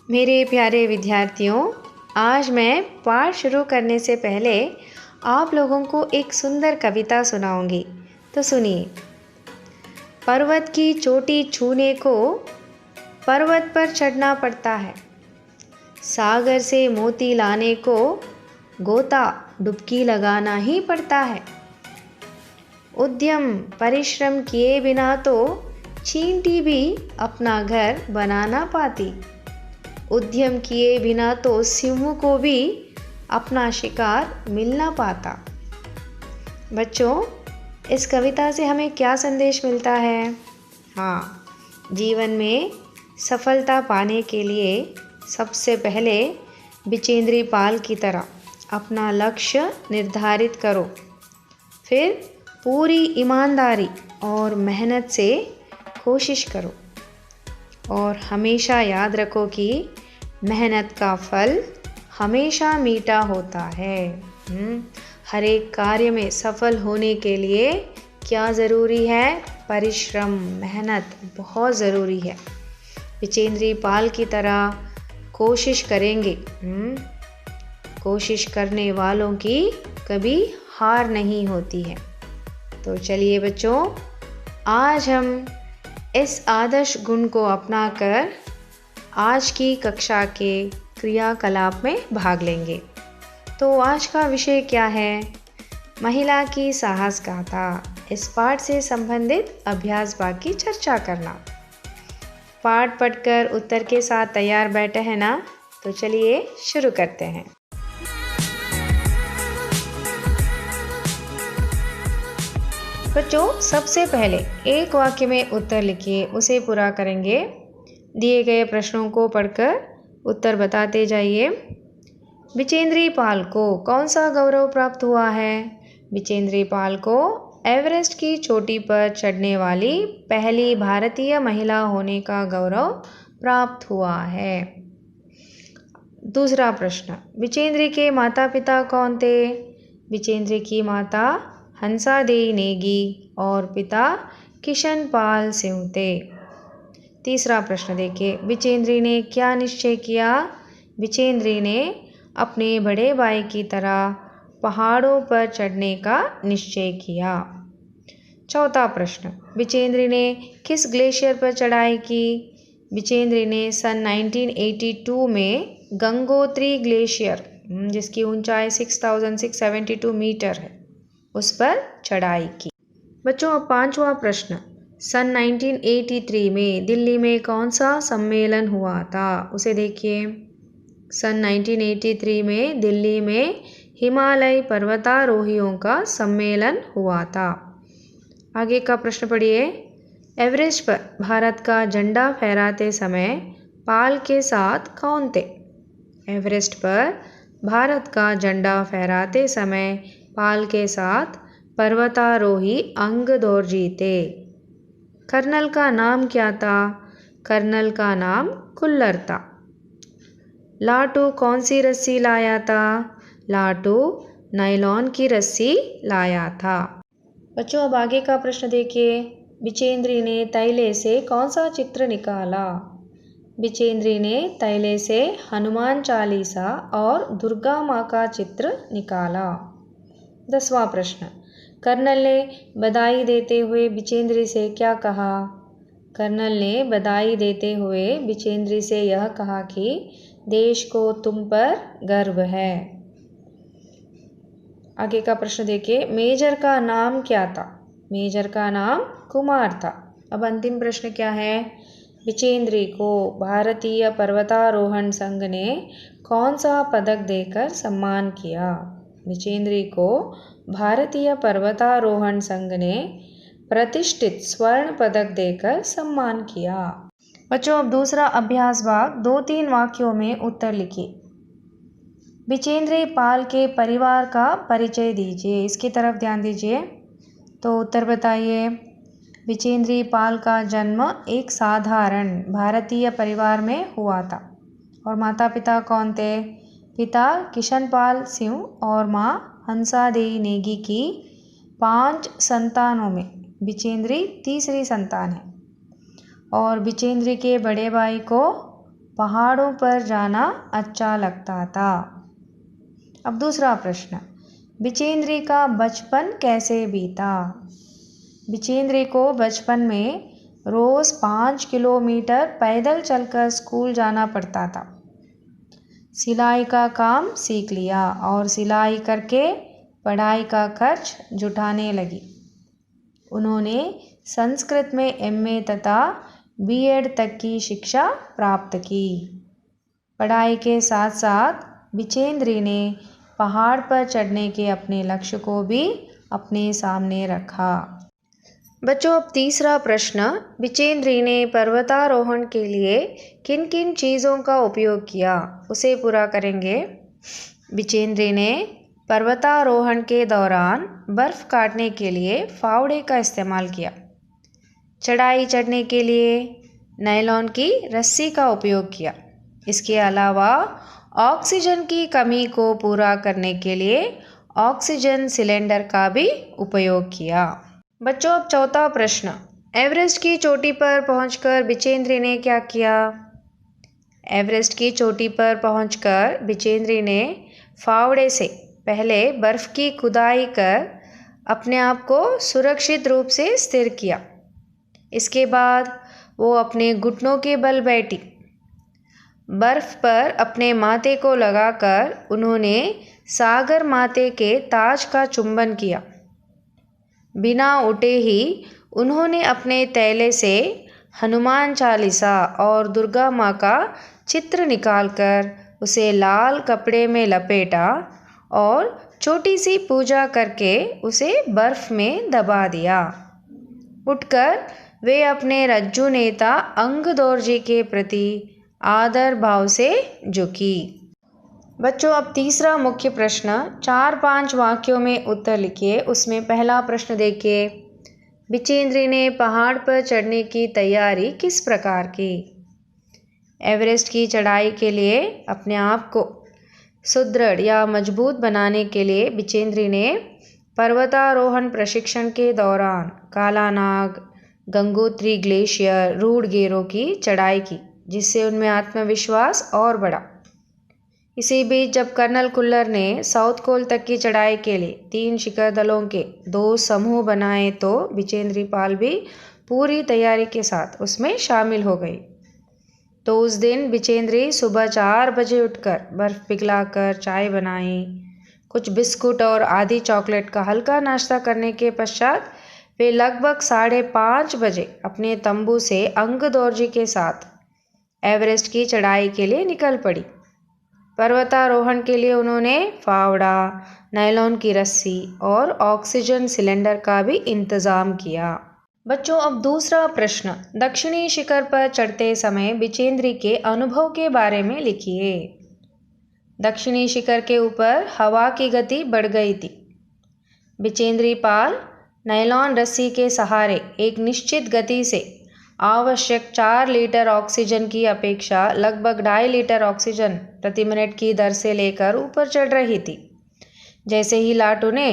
मेरे प्यारे विद्यार्थियों, आज मैं पाठ शुरू करने से पहले आप लोगों को एक सुंदर कविता सुनाऊंगी। तो सुनिए। पर्वत की चोटी छूने को पर्वत पर चढ़ना पड़ता है। सागर से मोती लाने को गोता डुबकी लगाना ही पड़ता है। उद्यम परिश्रम किए बिना तो चींटी भी अपना घर बना ना पाती। उद्यम किए बिना तो सिंह को भी अपना शिकार मिल ना पाता। बच्चों, इस कविता से हमें क्या संदेश मिलता है? हाँ, जीवन में सफलता पाने के लिए सबसे पहले बिचेंद्री पाल की तरह अपना लक्ष्य निर्धारित करो। फिर पूरी ईमानदारी और मेहनत से कोशिश करो और हमेशा याद रखो कि मेहनत का फल हमेशा मीठा होता है। हर एक कार्य में सफल होने के लिए क्या ज़रूरी है? परिश्रम, मेहनत बहुत ज़रूरी है। बिचेंद्री पाल की तरह कोशिश करेंगे। कोशिश करने वालों की कभी हार नहीं होती है। तो चलिए बच्चों, आज हम इस आदर्श गुण को अपनाकर आज की कक्षा के क्रियाकलाप में भाग लेंगे। तो आज का विषय क्या है? महिला की साहस गाथा। इस पाठ से संबंधित अभ्यास भाग की चर्चा करना। पाठ पढ़कर उत्तर के साथ तैयार बैठे हैं ना? तो चलिए शुरू करते हैं। बच्चों, सबसे पहले एक वाक्य में उत्तर लिखिए, उसे पूरा करेंगे। दिए गए प्रश्नों को पढ़कर उत्तर बताते जाइए। बिचेंद्री पाल को कौन सा गौरव प्राप्त हुआ है? बिचेंद्री पाल को एवरेस्ट की चोटी पर चढ़ने वाली पहली भारतीय महिला होने का गौरव प्राप्त हुआ है। दूसरा प्रश्न, बिचेंद्री के माता पिता कौन थे? बिचेंद्री की माता हंसा देई नेगी और पिता किशन पाल सिंह थे। तीसरा प्रश्न देखिए, बिचेंद्री ने क्या निश्चय किया? बिचेंद्री ने अपने बड़े भाई की तरह पहाड़ों पर चढ़ने का निश्चय किया। चौथा प्रश्न, बिचेंद्री ने किस ग्लेशियर पर चढ़ाई की? बिचेंद्री ने सन 1982 में गंगोत्री ग्लेशियर, जिसकी ऊंचाई 6672 मीटर है, उस पर चढ़ाई की। बच्चों, अब पांचवा प्रश्न, सन 1983 में दिल्ली में कौन सा सम्मेलन हुआ था? उसे देखिए। सन 1983 में दिल्ली में हिमालय पर्वतारोहियों का सम्मेलन हुआ था। आगे का प्रश्न पढ़िए। एवरेस्ट पर भारत का झंडा फहराते समय पाल के साथ कौन थे? एवरेस्ट पर भारत का झंडा फहराते समय पाल के साथ पर्वतारोही अंगदौरजी थे। कर्नल का नाम क्या था? कर्नल का नाम कुल्लर था। लाटू कौन सी रस्सी लाया था? लाटू नायलॉन की रस्सी लाया था। बच्चों, अब आगे का प्रश्न देखिए। बिचेंद्री ने तैले से कौन सा चित्र निकाला? बिचेंद्री ने तैले से हनुमान चालीसा और दुर्गा माँ का चित्र निकाला। 10वां प्रश्न, कर्नल ने बधाई देते हुए बिचेंद्री से क्या कहा? कर्नल ने बधाई देते हुए बिचेंद्री से यह कहा कि देश को तुम पर गर्व है। आगे का प्रश्न देखिए। मेजर का नाम क्या था? मेजर का नाम कुमार था। अब अंतिम प्रश्न क्या है? बिचेंद्री को भारतीय पर्वतारोहण संघ ने कौन सा पदक देकर सम्मान किया? बिचेंद्री को भारतीय पर्वतारोहण संघ ने प्रतिष्ठित स्वर्ण पदक देकर सम्मान किया। बच्चों, अब दूसरा अभ्यास भाग 2-3 वाक्यों में उत्तर लिखिए। बिचेंद्री पाल के परिवार का परिचय दीजिए। इसकी तरफ ध्यान दीजिए। तो उत्तर बताइए। बिचेंद्री पाल का जन्म एक साधारण भारतीय परिवार में हुआ था। और माता पिता कौन थे? पिता किशनपाल सिंह और माँ हंसा देई नेगी की 5 संतानों में बिचेंद्री तीसरी संतान है। और बिचेंद्री के बड़े भाई को पहाड़ों पर जाना अच्छा लगता था। अब दूसरा प्रश्न, बिचेंद्री का बचपन कैसे बीता? बिचेंद्री को बचपन में रोज़ 5 किलोमीटर पैदल चलकर स्कूल जाना पड़ता था। सिलाई का काम सीख लिया और सिलाई करके पढ़ाई का खर्च जुटाने लगी। उन्होंने संस्कृत में एमए तथा बीएड तक की शिक्षा प्राप्त की। पढ़ाई के साथ साथ बिचेंद्री ने पहाड़ पर चढ़ने के अपने लक्ष्य को भी अपने सामने रखा। बच्चों, अब तीसरा प्रश्न, बिचेंद्री ने पर्वतारोहण के लिए किन किन चीज़ों का उपयोग किया, उसे पूरा करेंगे। बिचेंद्री ने पर्वतारोहण के दौरान बर्फ़ काटने के लिए फावड़े का इस्तेमाल किया। चढ़ाई चढ़ने के लिए नायलॉन की रस्सी का उपयोग किया। इसके अलावा ऑक्सीजन की कमी को पूरा करने के लिए ऑक्सीजन सिलेंडर का भी उपयोग किया। बच्चों, अब चौथा प्रश्न, एवरेस्ट की चोटी पर पहुंचकर बिचेंद्री ने क्या किया? एवरेस्ट की चोटी पर पहुंचकर बिचेंद्री ने फावड़े से पहले बर्फ़ की खुदाई कर अपने आप को सुरक्षित रूप से स्थिर किया। इसके बाद वो अपने घुटनों के बल बैठी। बर्फ़ पर अपने माथे को लगाकर उन्होंने सागर माते के ताज का चुंबन किया। बिना उठे ही उन्होंने अपने थैले से हनुमान चालीसा और दुर्गा माँ का चित्र निकालकर उसे लाल कपड़े में लपेटा और छोटी सी पूजा करके उसे बर्फ़ में दबा दिया। उठकर वे अपने रज्जू नेता अंगदौर्जी के प्रति आदर भाव से झुकी। बच्चों, अब तीसरा मुख्य प्रश्न, 4-5 वाक्यों में उत्तर लिखिए। उसमें पहला प्रश्न देखिए, बिचेंद्री ने पहाड़ पर चढ़ने की तैयारी किस प्रकार की? एवरेस्ट की चढ़ाई के लिए अपने आप को सुदृढ़ या मजबूत बनाने के लिए बिचेंद्री ने पर्वतारोहण प्रशिक्षण के दौरान कालानाग, गंगोत्री ग्लेशियर, रूडगेरो की चढ़ाई की, जिससे उनमें आत्मविश्वास और बढ़ा। इसी बीच जब कर्नल कुल्लर ने साउथ कोल तक की चढ़ाई के लिए 3 शिखर दलों के 2 समूह बनाए तो बिचेंद्री पाल भी पूरी तैयारी के साथ उसमें शामिल हो गई। तो उस दिन बिचेंद्री सुबह 4 बजे उठकर बर्फ़ पिघलाकर चाय बनाई। कुछ बिस्कुट और आधी चॉकलेट का हल्का नाश्ता करने के पश्चात वे लगभग 5:30 बजे अपने तंबू से अंगदौर्जी के साथ एवरेस्ट की चढ़ाई के लिए निकल पड़ी। पर्वतारोहण के लिए उन्होंने फावड़ा, नायलॉन की रस्सी और ऑक्सीजन सिलेंडर का भी इंतज़ाम किया। बच्चों, अब दूसरा प्रश्न, दक्षिणी शिखर पर चढ़ते समय बिचेंद्री के अनुभव के बारे में लिखिए। दक्षिणी शिखर के ऊपर हवा की गति बढ़ गई थी। बिचेंद्री पाल नायलॉन रस्सी के सहारे एक निश्चित गति से आवश्यक 4 लीटर ऑक्सीजन की अपेक्षा लगभग 2.5 लीटर ऑक्सीजन प्रति मिनट की दर से लेकर ऊपर चढ़ रही थी। जैसे ही लाटू ने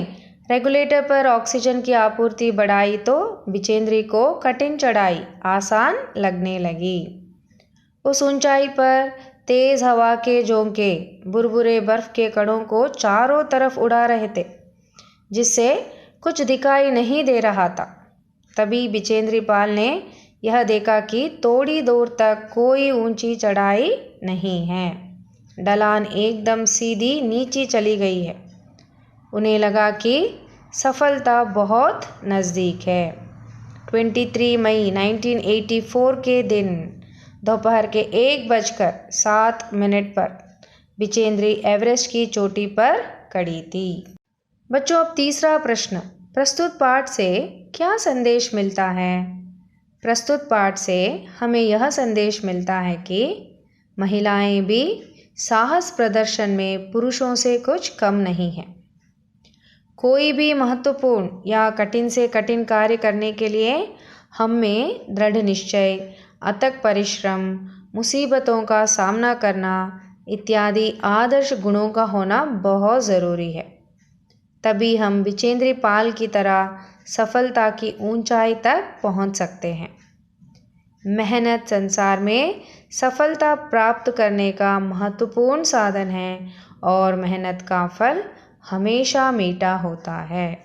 रेगुलेटर पर ऑक्सीजन की आपूर्ति बढ़ाई तो बिचेंद्री को कठिन चढ़ाई आसान लगने लगी। उस ऊंचाई पर तेज़ हवा के झोंके बुरबुरे बर्फ़ के कणों को चारों तरफ उड़ा रहे थे, जिससे कुछ दिखाई नहीं दे रहा था। तभी बिचेंद्री पाल ने यह देखा कि थोड़ी दूर तक कोई ऊंची चढ़ाई नहीं है। ढलान एकदम सीधी नीचे चली गई है। उन्हें लगा कि सफलता बहुत नज़दीक है। 23 मई 1984 के दिन दोपहर के 1:07 पर बिचेंद्री एवरेस्ट की चोटी पर खड़ी थी। बच्चों, अब तीसरा प्रश्न, प्रस्तुत पाठ से क्या संदेश मिलता है? प्रस्तुत पाठ से हमें यह संदेश मिलता है कि महिलाएं भी साहस प्रदर्शन में पुरुषों से कुछ कम नहीं हैं। कोई भी महत्वपूर्ण या कठिन से कठिन कार्य करने के लिए हम में दृढ़ निश्चय, अथक परिश्रम, मुसीबतों का सामना करना इत्यादि आदर्श गुणों का होना बहुत ज़रूरी है। तभी हम बिचेंद्री पाल की तरह सफलता की ऊंचाई तक पहुंच सकते हैं। मेहनत संसार में सफलता प्राप्त करने का महत्वपूर्ण साधन है और मेहनत का फल हमेशा मीठा होता है।